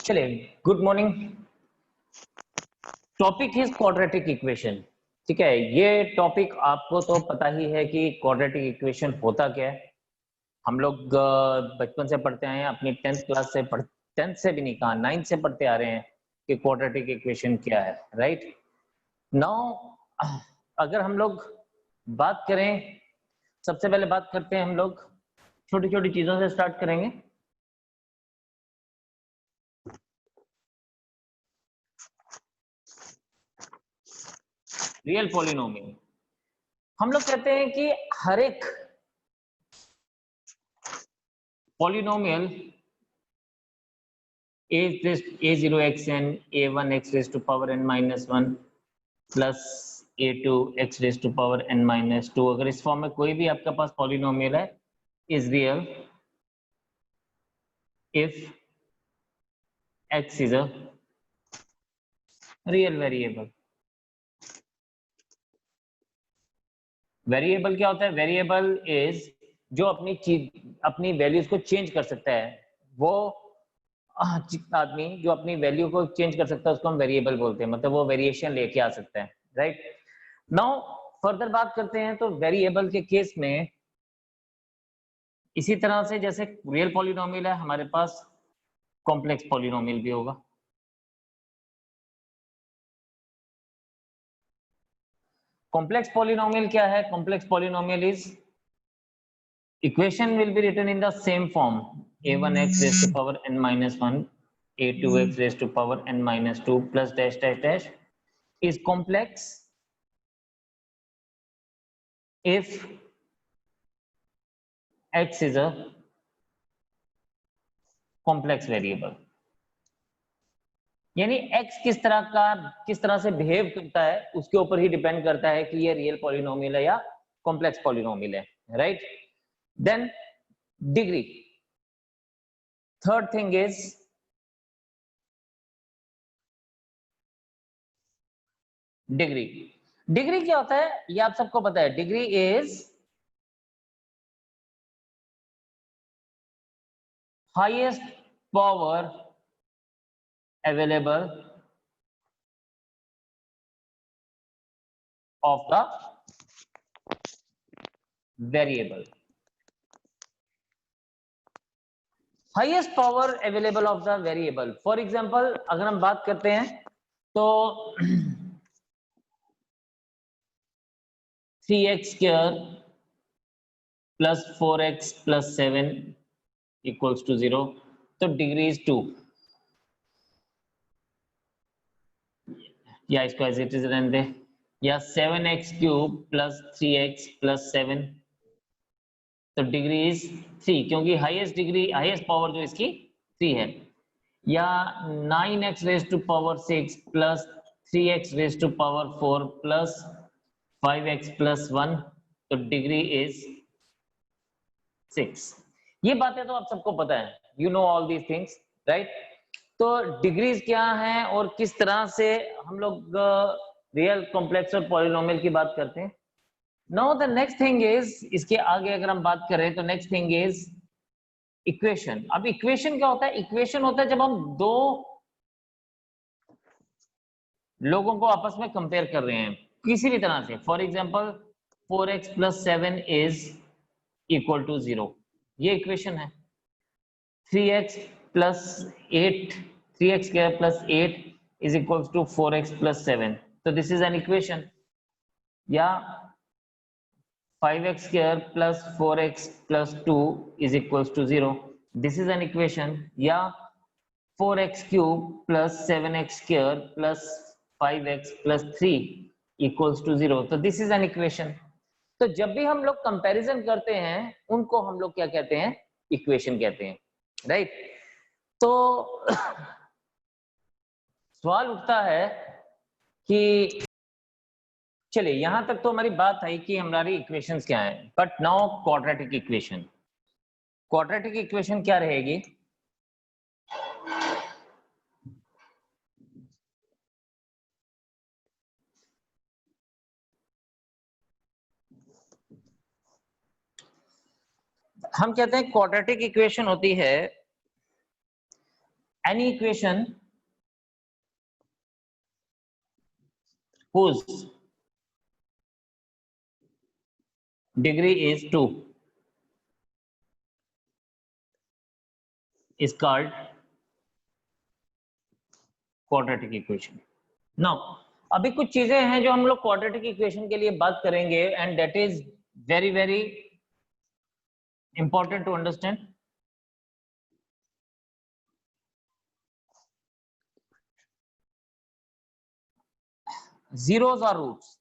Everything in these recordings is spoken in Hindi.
चलिए, good morning. Topic is quadratic equation. ठीक है, ये टॉपिक आपको तो पता ही है कि क्वाड्रेटिक इक्वेशन होता क्या है। हम लोग बचपन से पढ़ते आए हैं, अपनी 10th क्लास से 10th से भी नहीं कहा, 9th से पढ़ते आ रहे हैं कि क्वाड्रेटिक इक्वेशन क्या है। राइट नाउ अगर हम लोग बात करें, सबसे पहले बात करते हैं हम लोग छोटी छोटी चीजों से स्टार्ट करेंगे। रियल पॉलिनोमियल, हम लोग कहते हैं कि हर एक polynomial a0xn a1x raised to power n minus 1 plus a2x raised to power n minus 2, अगर इस फॉर्म में कोई भी आपके पास पॉलिनोमियल है, is real if x is a real variable. Variable क्या होता है? वेरिएबल इज जो अपनी चीज अपनी वैल्यूज को चेंज कर सकता है। वो आदमी जो अपनी वैल्यू को चेंज कर सकता है उसको हम वेरिएबल बोलते हैं, मतलब वो वेरिएशन लेके आ सकता है। राइट नाउ फर्दर बात करते हैं तो वेरिएबल के केस में इसी तरह से जैसे रियल पॉलिनोमियल है, हमारे पास कॉम्प्लेक्स पॉलिनोमियल भी होगा। कॉम्प्लेक्स पॉलिनोमियल क्या है? Complex polynomial is equation will be written in the same form, a1x raised to power n minus 1 a2x raised to power n minus 2 plus dash dash dash is complex if x is a complex variable। यानी x किस तरह से बिहेव करता है उसके ऊपर ही डिपेंड करता है कि ये रियल पॉलिनोमियल है या कॉम्प्लेक्स पॉलिनोमियल है। Right then degree, third thing is degree. Degree क्या होता है ये आप सबको पता है। Degree is highest power available of the variable. Highest power available of the variable, for example अगर हम बात करते हैं तो 3x square plus 4x plus 7 equals to 0, तो डिग्री इज 2, या इसको एज इट इज रहने दे, या 7x cube plus 3x plus 7, तो डिग्री इज 3 क्योंकि हाईएस्ट डिग्री हाईएस्ट पावर जो इसकी 3 है। या 9x raise to power 6 plus 3x raise to power 4 plus 5x plus 1, तो डिग्री इज 6। ये बातें तो आप सबको पता है, you know all these things. Right तो डिग्रीज क्या हैं और किस तरह से हम लोग रियल कॉम्प्लेक्स और पॉलिनोमियल की बात करते हैं। Now the next thing is, इसके आगे अगर हम बात करें तो नेक्स्ट थिंग इज इक्वेशन। अब इक्वेशन क्या होता है? इक्वेशन होता है जब हम दो लोगों को आपस में कंपेयर कर रहे हैं किसी भी तरह से। For example 4x plus 7 is equal to 0, ये इक्वेशन है। 3x plus 8 3x square plus 8 is equal to 4x plus 7, तो दिस इज एन इक्वेशन। या 5x square plus 4x plus 2 is equals to 0, this is an equation। या 4x cube plus 7x square plus 5x plus 3 equals to 0, तो this is an equation। तो जब भी हम लोग कंपैरिजन करते हैं उनको हम लोग क्या कहते हैं? इक्वेशन कहते हैं। राइट तो सवाल उठता है कि चलिए यहां तक तो हमारी बात आई कि हमारी इक्वेशंस क्या हैं, but now quadratic equation. Quadratic equation क्या रहेगी? हम कहते हैं क्वाड्रेटिक इक्वेशन होती है any equation whose degree is 2 is called quadratic equation. Now अभी कुछ चीजें हैं जो हम लोग क्वाड्रेटिक इक्वेशन के लिए बात करेंगे and that is very very important to understand. Zeros are roots.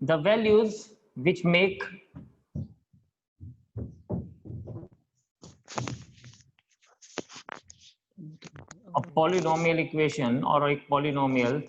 The values which make a polynomial equation or a polynomial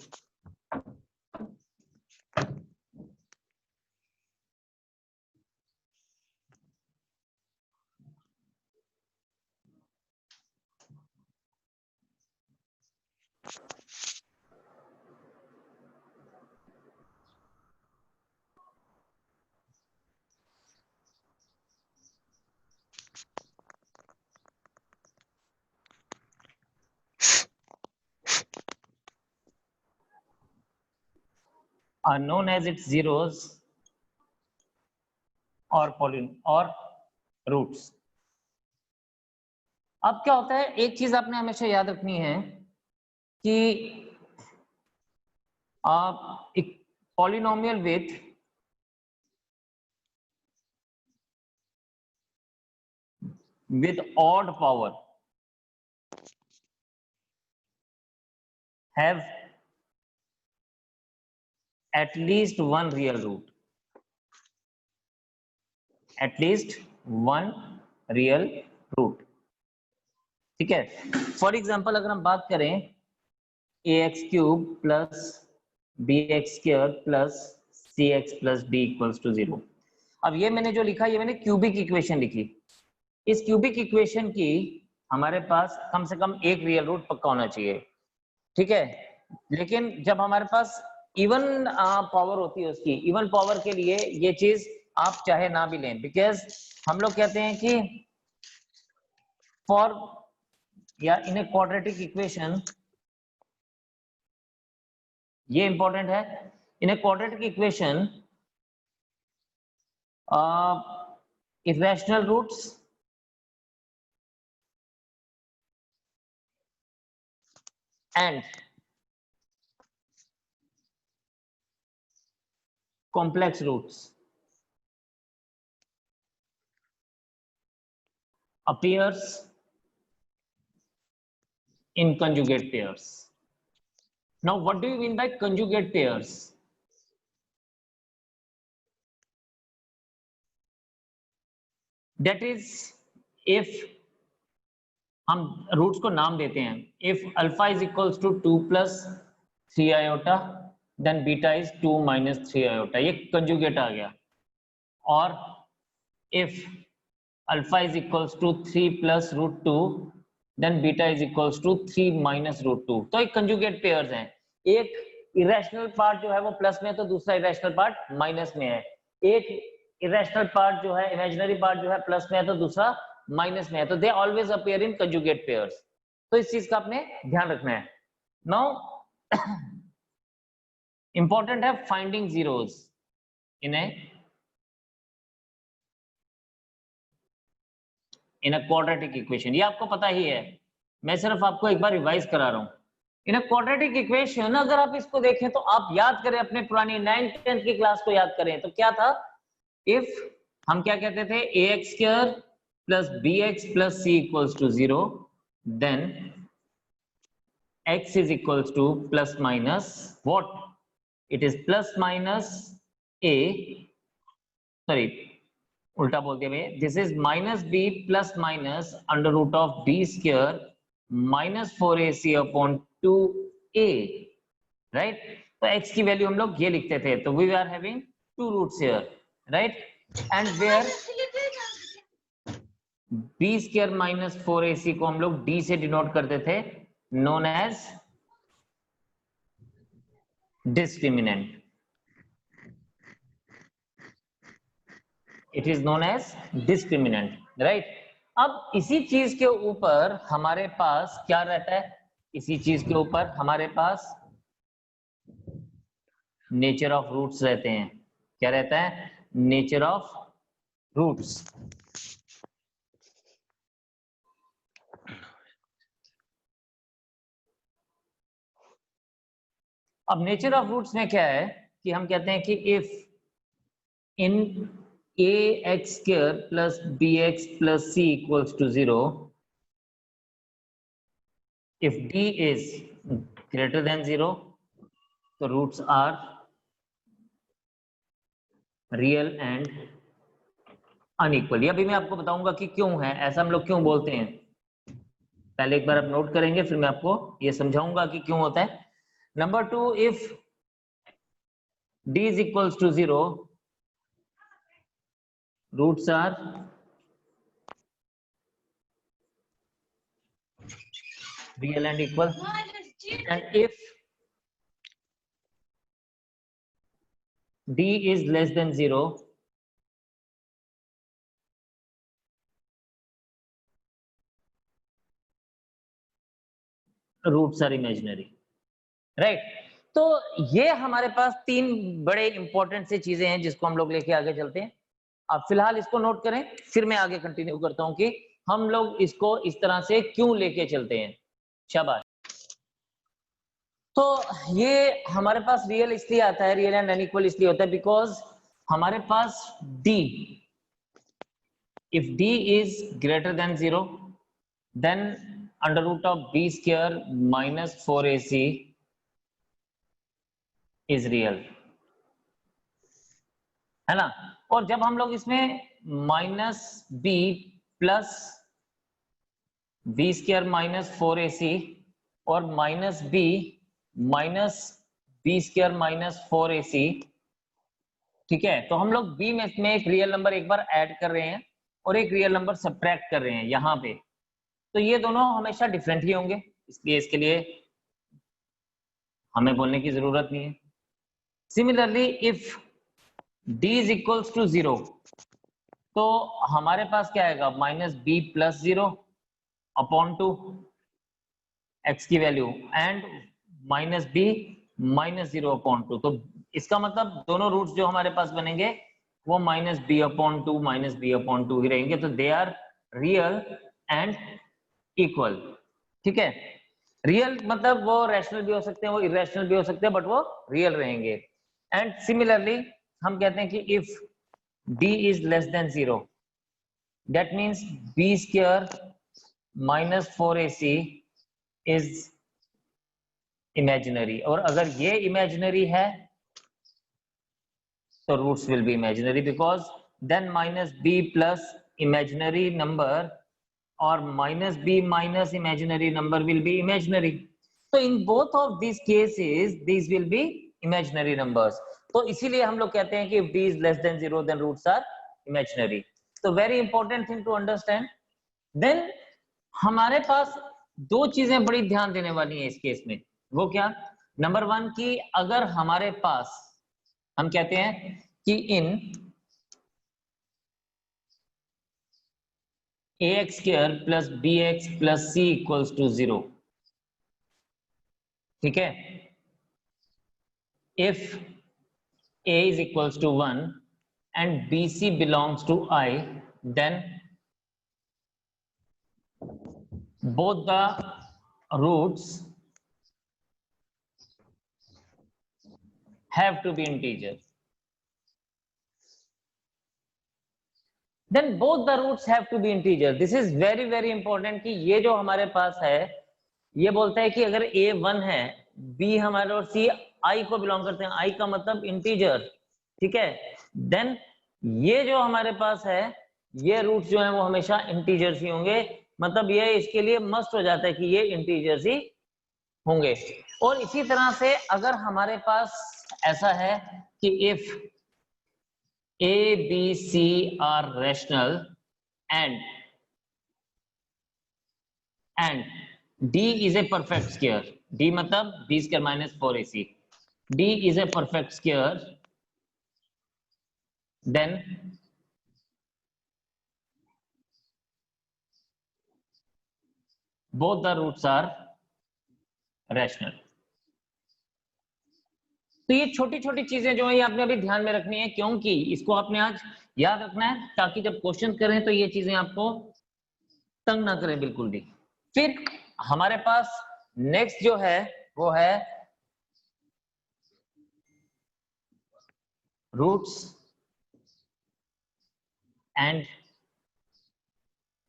are known as its zeros or roots. अब क्या होता है, एक चीज आपने हमेशा याद रखनी है कि एक polynomial with odd power have at least one real root. At least one real root. ठीक है. फॉर एग्जाम्पल अगर हम बात करें ax cube plus bx square plus cx plus d equals to 0. अब ये मैंने जो लिखा, ये मैंने क्यूबिक इक्वेशन लिखी. इस क्यूबिक इक्वेशन की हमारे पास कम से कम एक रियल रूट पक्का होना चाहिए. ठीक है. लेकिन जब हमारे पास इवन पावर होती है, उसकी इवन पावर के लिए ये चीज आप चाहे ना भी लें, बिकॉज हम लोग कहते हैं कि फॉर या इन ए क्वाड्रेटिक इक्वेशन, ये इंपॉर्टेंट है, in a quadratic equation irrational roots and complex roots appears in conjugate pairs. Now what do you mean by conjugate pairs? That is, if हम रूट्स को नाम देते हैं, if alpha is equals to 2 plus 3 iota, then beta is 2 minus 3 iota, ये कंजुगेट आ गया. और if alpha is equals to 3 plus root 2, then beta is equals to 3 minus root 2. तो एक कंजुगेट पेयर्स हैं. एक इरेशनल पार्ट जो है वो प्लस में है, तो दूसरा इरेशनल पार्ट माइनस में है. एक इरेशनल पार्ट जो है, इमेजिनरी पार्ट जो है प्लस में है, तो दूसरा माइनस में है. तो they always appear in conjugate pairs. तो इस चीज का आपने ध्यान रखना है. नाउ इंपॉर्टेंट है finding zeros in a quadratic equation. ये आपको पता ही है, मैं सिर्फ आपको एक बार रिवाइज करा रहा हूं. इन a quadratic equation अगर आप इसको देखें तो आप याद करें, अपने पुरानी 9th 10th की क्लास को याद करें, तो क्या था, इफ हम क्या कहते थे, ax square plus bx plus c equals to 0, then x is equals to plus minus what, it is plus minus a, sorry उल्टा बोल दिया मैं, this is minus b plus minus under root of b square minus 4ac upon 2a, right. तो x की वैल्यू हम लोग ये लिखते थे, तो we are having two roots here, right. And where b square minus 4ac को हम लोग d से डिनोट करते थे, known as discriminant, it is known as discriminant, right. अब इसी चीज के ऊपर हमारे पास क्या रहता है, इसी चीज के ऊपर हमारे पास नेचर ऑफ रूट्स रहते हैं। क्या रहता है? Nature of roots. अब नेचर ऑफ रूट्स में क्या है कि हम कहते हैं कि if in ax square plus bx plus c equals to 0, if d is greater than 0, the roots are real and unequal। अभी मैं आपको बताऊंगा कि क्यों है ऐसा, हम लोग क्यों बोलते हैं। पहले एक बार आप नोट करेंगे, फिर मैं आपको ये समझाऊंगा कि क्यों होता है। Number 2, if d is equals to 0, roots are real and equal, and if d is less than 0, roots are imaginary, right. तो ये हमारे पास तीन बड़े इंपॉर्टेंट से चीजें हैं जिसको हम लोग लेके आगे चलते हैं। अब फिलहाल इसको नोट करें, फिर मैं आगे कंटिन्यू करता हूं कि हम लोग इसको इस तरह से क्यों लेके चलते हैं। शाबाश। तो ये हमारे पास रियल इसलिए आता है, रियल एंड अनइक्वल इसलिए होता है बिकॉज हमारे पास d, if d is greater than 0, then under root of b square minus 4ac is real, है ना। और जब हम लोग इसमें minus B plus B square minus 4ac और minus B square minus 4ac, ठीक है, तो हम लोग b में एक रियल नंबर एक बार ऐड कर रहे हैं और एक रियल नंबर सब्ट्रैक्ट कर रहे हैं यहाँ पे, तो ये दोनों हमेशा डिफरेंट ही होंगे, इसलिए इसके लिए हमें बोलने की जरूरत नहीं है। Similarly if d is equals to 0, तो हमारे पास क्या आएगा, minus B plus 0 upon 2 x की value and minus B minus 0 upon 2। तो इसका मतलब दोनों रूट्स जो हमारे पास बनेंगे वो minus B upon 2 minus B upon 2 ही रहेंगे, तो they are real and equal, ठीक है। रियल मतलब वो रैशनल भी हो सकते हैं, वो इरेशनल भी हो सकते हैं, बट वो रियल रहेंगे। एंड सिमिलरली हम कहते हैं कि if d is less than 0, that means b square minus 4ac is imaginary, और अगर ये imaginary है तो roots will be imaginary because then minus b plus imaginary number or minus b minus imaginary number will be imaginary. So in both of these cases these will be imaginary numbers. तो इसीलिए हम लोग कहते हैं कि if d is less than 0 then roots are imaginary. So very important thing to understand. Then हमारे पास दो चीजें बड़ी ध्यान देने वाली हैं इस केस में। वो क्या? नंबर 1 कि अगर हमारे पास हम कहते हैं कि इन ax square plus bx plus c equals to 0, ठीक है, if a is equals to 1 and bc belongs to I, then both the roots have to be integer. Then both the roots have to be integer. This is very very important कि ये जो हमारे पास है ये बोलता है कि अगर a 1 है, b हमारे और c I को बिलोंग करते हैं, I का मतलब इंटीजर, ठीक है, देन ये जो हमारे पास है ये रूट्स जो है वो हमेशा इंटीजर्स ही होंगे, मतलब ये इसके लिए मस्ट हो जाता है कि ये इंटीजर्स ही होंगे। और इसी तरह से अगर हमारे पास ऐसा है कि if a b c are rational and d is a perfect square, d मतलब b square minus 4ac, D is a perfect square, then both the roots are rational. तो ये छोटी छोटी चीजें जो है ये आपने अभी ध्यान में रखनी है, क्योंकि इसको आपने आज याद रखना है ताकि जब क्वेश्चन करें तो ये चीजें आपको तंग ना करें बिल्कुल भी। फिर हमारे पास नेक्स्ट जो है वो है roots and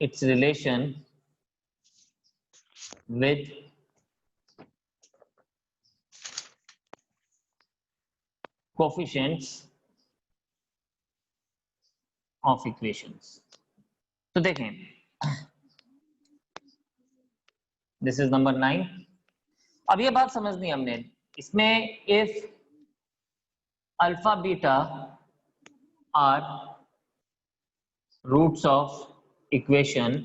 its relation with coefficients of equations. तो देखें, दिस इज नंबर 9। अब ये बात समझनी है हमने, इसमें if alpha beta are roots of equation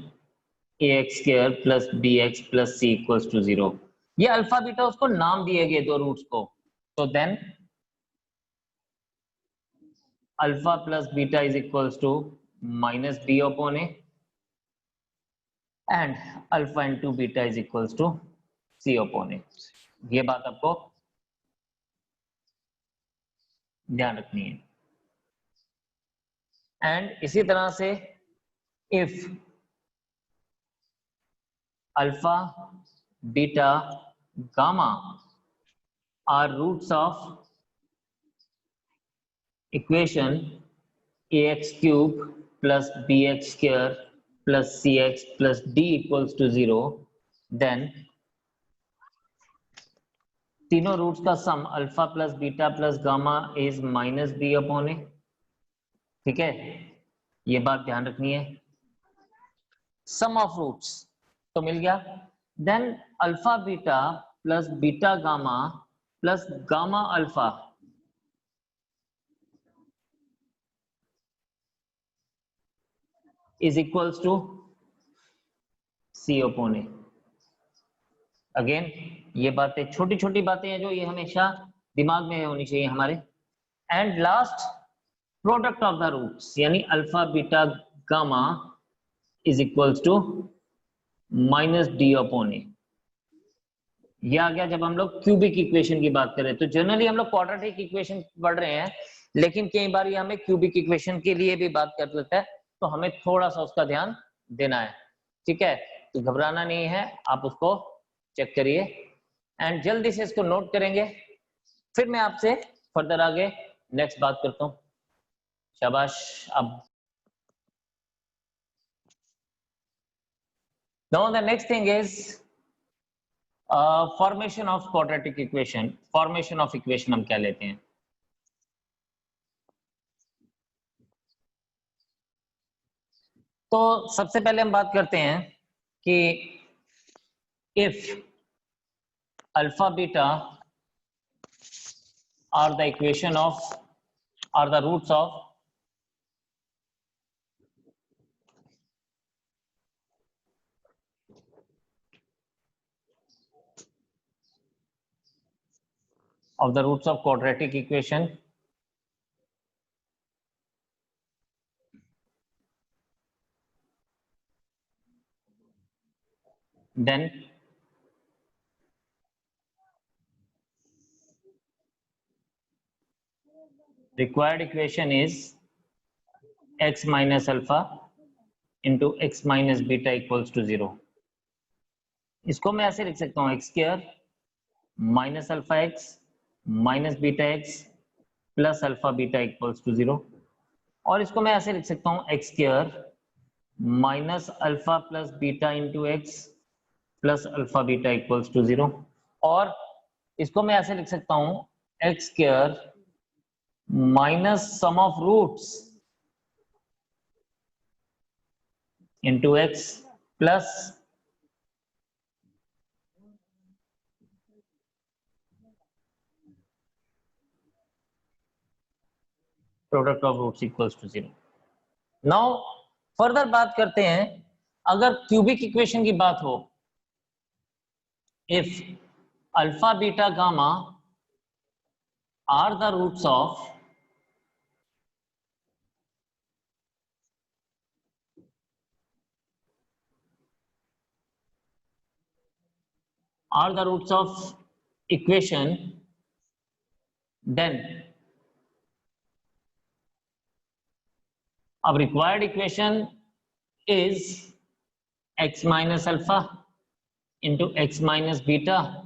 ax square plus bx plus c equals to 0, ये अल्फा बीटा उसको नाम दिए गए दो रूट्स को, तो then alpha plus beta is equals to minus b upon a and alpha into beta is equals to c upon a। ये बात आपको ध्यान रखनी है। एंड इसी तरह से if alpha beta gamma are roots of equation ax cube plus bx square plus cx plus d equals to 0, then तीनों रूट्स का sum alpha plus beta plus gamma is minus b upon A. ठीक है, ये बात ध्यान रखनी है। सम ऑफ रूट्स तो मिल गया, then alpha beta plus beta gamma plus gamma alpha is equals to c upon A. Again ये बातें छोटी छोटी बातें हैं जो ये हमेशा दिमाग में होनी चाहिए हमारे। And last product of the roots यानी alpha beta gamma is equals to minus D upon A. ये आ गया जब हम लोग क्यूबिक इक्वेशन की बात करें। तो जनरली हम लोग क्वाड्रेटिक इक्वेशन पढ़ रहे हैं, लेकिन कई बार ये हमें क्यूबिक इक्वेशन के लिए भी बात कर लेता है, तो हमें थोड़ा सा उसका ध्यान देना है। ठीक है, तो घबराना नहीं है, आप उसको चेक करिए एंड जल्दी से इसको नोट करेंगे, फिर मैं आपसे फर्दर आगे नेक्स्ट बात करता हूं। शाबाश। अब now the next thing is formation of quadratic equation. Formation of equation हम क्या लेते हैं? तो सबसे पहले हम बात करते हैं कि if alpha beta are the equation of are the roots of the roots of quadratic equation, then required equation is x minus alpha into x minus beta equals to 0। इसको मैं ऐसे लिख सकता हूँ x square minus alpha X minus beta X plus alpha beta equals to 0, और इसको मैं ऐसे लिख सकता हूँ x square minus alpha plus beta into X plus alpha beta equals to 0, और इसको मैं ऐसे लिख सकता हूँ x square minus sum of roots into X plus product of roots equals to 0। Now further बात करते हैं, अगर क्यूबिक इक्वेशन की बात हो, if alpha beta gamma are the roots of equation, then our required equation is x minus alpha into x minus beta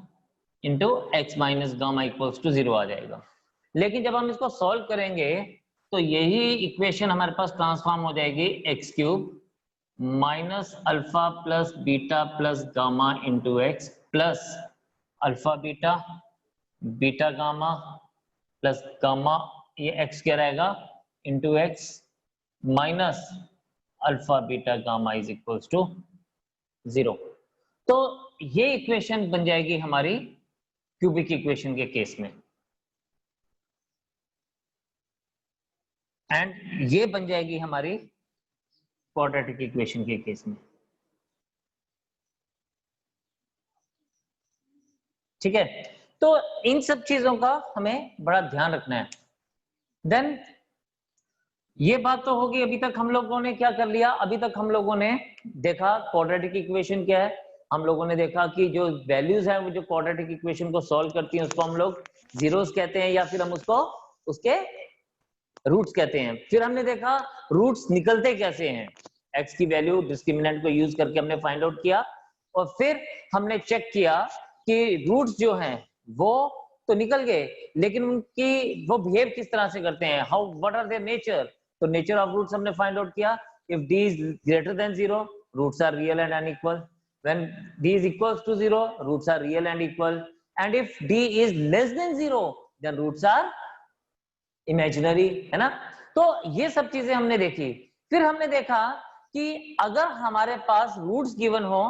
into x minus gamma equals to 0 आ जाएगा। लेकिन जब हम इसको सॉल्व करेंगे तो यही इक्वेशन हमारे पास ट्रांसफॉर्म हो जाएगी X cube minus alpha plus beta plus gamma into X plus alpha beta beta gamma plus gamma, ये एक्स क्या रहेगा into X minus alpha beta gamma is equals to 0। तो ये इक्वेशन बन जाएगी हमारी क्यूबिक इक्वेशन के केस में, एंड ये बन जाएगी हमारी क्वाड्रेटिक इक्वेशन के केस में। ठीक है, तो इन सब चीजों का हमें बड़ा ध्यान रखना है। देन ये बात तो होगी, अभी तक हम लोगों ने क्या कर लिया, अभी तक हम लोगों ने देखा क्वाड्रेटिक इक्वेशन क्या है, हम लोगों ने देखा कि जो वैल्यूज है वो जो क्वाड्रेटिक इक्वेशन को सॉल्व करती हैं उसको हम लोग जीरोस कहते हैं या फिर हम उसको उसके रूट्स कहते हैं। फिर हमने देखा रूट्स निकलते कैसे हैं, एक्स की वैल्यू डिस्क्रिमिनेंट को यूज करके हमने फाइंड आउट किया, और फिर हमने चेक किया कि रूट्स जो हैं वो तो निकल गए लेकिन उनकी वो बिहेव किस तरह से करते हैं, how what are their nature. तो नेचर ऑफ रूट्स हमने फाइंड आउट किया, इफ d is greater than 0 roots are real and unequal, when d is equals to 0 roots are real and equal, and if d is less than 0 then roots are imaginary, है ना। तो ये सब चीजें हमने देखी। फिर हमने देखा कि अगर हमारे पास रूट्स गिवन हो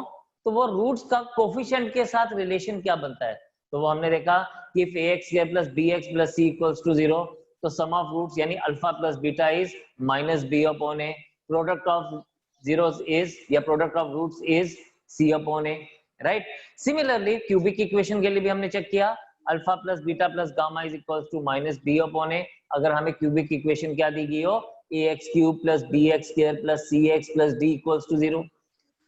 तो वो रूट्स का कोफिशिएंट के साथ रिलेशन क्या बनता है, तो वो हमने देखा कि if ax square plus bx plus c equals to 0 तो सम ऑफ रूट्स यानी alpha plus beta is minus B upon A, product of zeros is या product of roots is c upon A, right. Similarly cubic equation के लिए भी हमने चेक किया, alpha plus beta plus gamma is equals to minus B upon A, अगर हमें क्यूबिक इक्वेशन क्या दी गई हो ax cube plus bx square plus cx plus d equals to 0।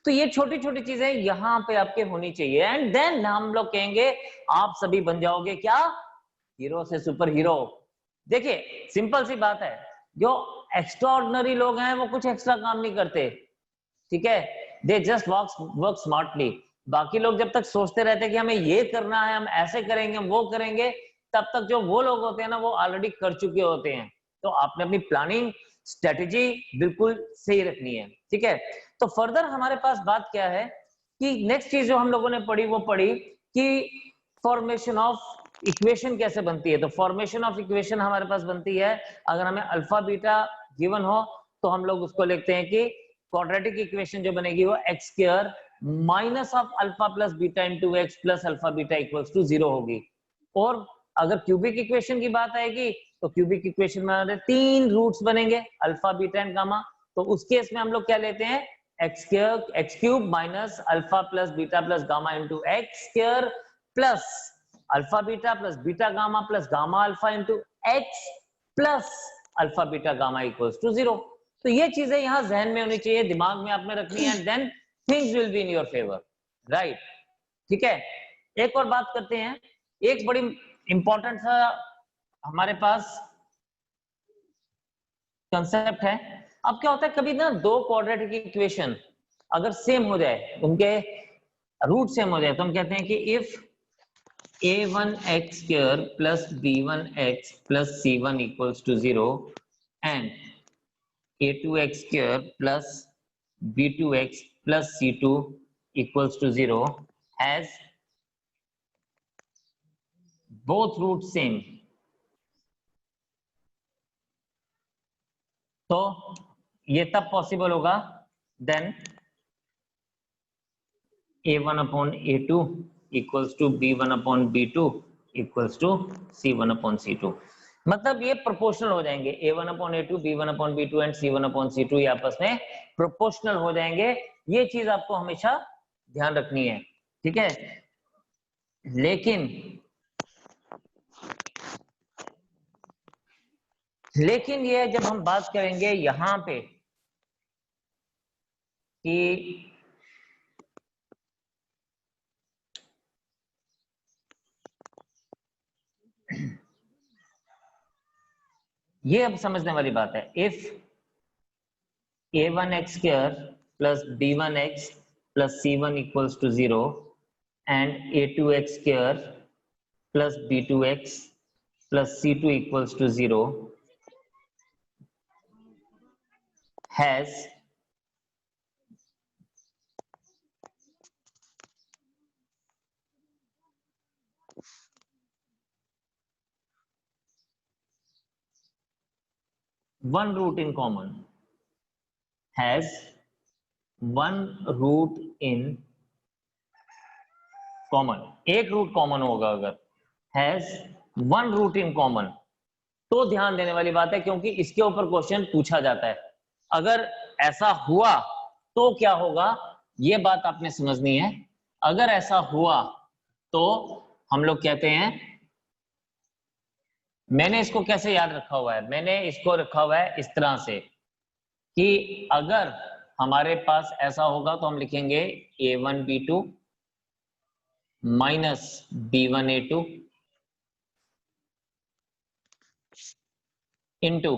तो ये छोटी छोटी चीजें यहाँ पे आपके होनी चाहिए, एंड देन हम लोग कहेंगे आप सभी बन जाओगे क्या, हीरो से सुपर हीरो। देखिए सिंपल सी बात है, जो एक्स्ट्राऑर्डिनरी लोग हैं वो कुछ एक्स्ट्रा काम नहीं करते, ठीक है, दे जस्ट वर्क स्मार्टली। बाकी लोग जब तक सोचते रहते हैं कि हमें ये करना है, हम ऐसे करेंगे, हम वो करेंगे, तब तक जो वो लोग होते हैं ना वो ऑलरेडी कर चुके होते हैं। तो आपने अपनी प्लानिंग स्ट्रेटेजी बिल्कुल सही रखनी है, ठीक है। तो फर्दर हमारे पास बात क्या है कि नेक्स्ट चीज जो हम लोगों ने पढ़ी वो पढ़ी कि फॉर्मेशन ऑफ इक्वेशन कैसे बनती है। तो फॉर्मेशन ऑफ इक्वेशन हमारे पास बनती है, अगर हमें अल्फा बीटा गिवन हो तो हम लोग उसको लिखते हैं कि क्वाड्रेटिक इक्वेशन जो बनेगी वो X square minus of alpha plus beta into X plus alpha beta equals to 0 होगी। और अगर क्यूबिक इक्वेशन की बात आएगी तो क्यूबिक इक्वेशन में हमारे 3 रूट्स बनेंगे अल्फा बीटा एंड गामा, तो उस केस में हम लोग क्या लेते हैं X cube minus alpha plus beta plus gamma into X square plus alpha beta plus beta gamma plus gamma alpha into X plus alpha beta gamma equals to 0। तो ये चीजें यहाँ जहन में होनी चाहिए, दिमाग में आपने रखनी है, and then things will be in your favour, right. ठीक है, एक और बात करते हैं, एक बड़ी इंपॉर्टेंट सा हमारे पास कंसेप्ट है। अब क्या होता है कभी ना दो क्वाड्रेटिक इक्वेशन अगर सेम हो जाए, उनके रूट सेम हो जाए, तो हम कहते हैं कि if a1x square plus b1x plus c1 equals to 0 and a2x square plus b2x plus c2 equals to 0 has both roots same, तो ये तब पॉसिबल होगा then a1 upon a2 equals to b1 upon b2 equals to c1 upon c2। मतलब ये प्रोपोर्शनल हो जाएंगे, a1 upon a2, b1 upon b2 and c1 upon c2 ये आपस में प्रोपोर्शनल हो जाएंगे। ये चीज आपको हमेशा ध्यान रखनी है, ठीक है। लेकिन लेकिन ये जब हम बात करेंगे यहां पे कि ये अब समझने वाली बात है, if a1x² plus b1x plus c1 equals to 0 and a2x² plus b2x plus c2 equals to 0 has one root in common, has one root in common, एक रूट कॉमन होगा अगर, has one root in common, तो ध्यान देने वाली बात है क्योंकि इसके ऊपर क्वेश्चन पूछा जाता है। अगर ऐसा हुआ तो क्या होगा, ये बात आपने समझनी है। अगर ऐसा हुआ तो हम लोग कहते हैं, मैंने इसको कैसे याद रखा हुआ है, मैंने इसको रखा हुआ है इस तरह से कि अगर हमारे पास ऐसा होगा तो हम लिखेंगे a1 b2 minus b1 a2 into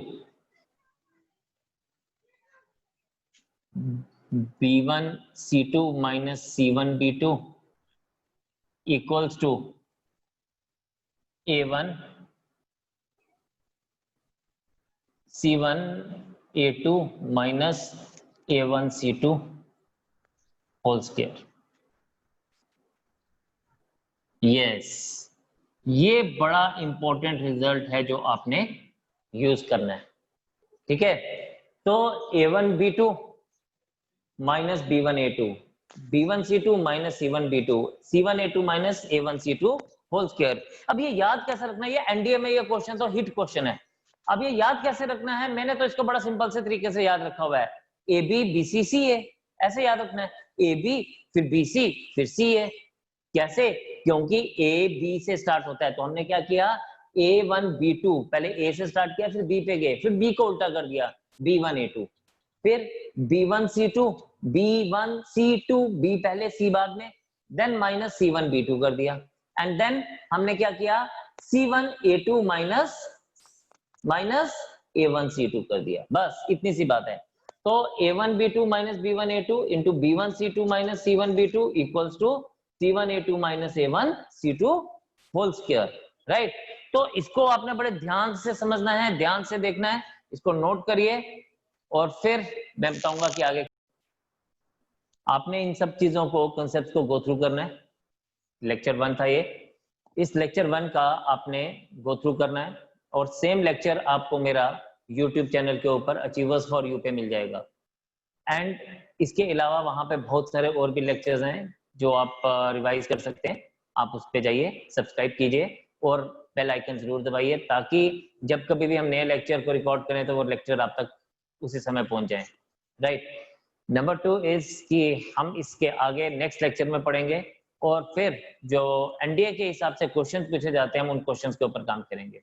b1 c2 minus c1 b2 equals to a1 c1 a2 minus a1 c2 whole square. Yes, ये बड़ा इंपॉर्टेंट रिजल्ट है जो आपने यूज करना है, ठीक है। तो a1 b2 minus b1 a2, b1 c2 minus c1 b2, c1 a2 minus a1 c2 whole square. अब ये याद कैसे रखना है, ये एनडीए में ये क्वेश्चन तो हिट क्वेश्चन है। अब ये याद कैसे रखना है, मैंने तो इसको बड़ा सिंपल से तरीके से याद रखा हुआ है, ए बी बी सी सी ए, ऐसे याद रखना है, ए बी फिर बी सी फिर सी ए। कैसे, क्योंकि ए बी से स्टार्ट होता है, तो हमने क्या किया, a1 b2 पहले a से स्टार्ट किया, फिर b पे गए, फिर b को उल्टा कर दिया b1 a2, फिर b1 c2 b1 c2 b पहले c बाद में, देन माइनस c1 b2 कर दिया, एंड देन हमने क्या किया, c1 a2 minus minus a1 c2 कर दिया, बस इतनी सी बात है। तो a1 b2 minus b1 a2 into b1 c2 minus c1 b2 equals to c1 a2 minus a1 c2 whole square, right. तो इसको आपने बड़े ध्यान से समझना है, ध्यान से देखना है, इसको नोट करिए और फिर मैं बताऊंगा कि आगे आपने इन सब चीजों को, कॉन्सेप्ट्स को गो थ्रू करना है। लेक्चर 1 था ये, इस लेक्चर 1 का आपने गो थ्रू करना है और सेम लेक्चर आपको मेरा यूट्यूब चैनल के ऊपर अचीवर्स फॉर यू पे मिल जाएगा। एंड इसके अलावा वहां पे बहुत सारे और भी लेक्चर्स हैं जो आप रिवाइज कर सकते हैं, आप उस पे जाइए, सब्सक्राइब कीजिए और बेल आइकन जरूर दबाइए ताकि जब कभी भी हम नए लेक्चर को रिकॉर्ड करें तो वो लेक्चर आप तक उसी समय पहुंच जाए, राइट। नंबर 2 इज कि हम इसके आगे नेक्स्ट लेक्चर में पढ़ेंगे और फिर जो एनडीए के हिसाब से क्वेश्चंस पूछे जाते हैं हम उन क्वेश्चंस के ऊपर काम करेंगे।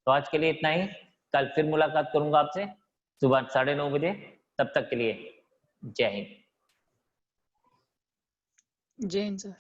तो आज के लिए इतना ही, कल फिर मुलाकात करूंगा आपसे सुबह 9:30 बजे, तब तक के लिए जय हिंद। जय हिंद सर।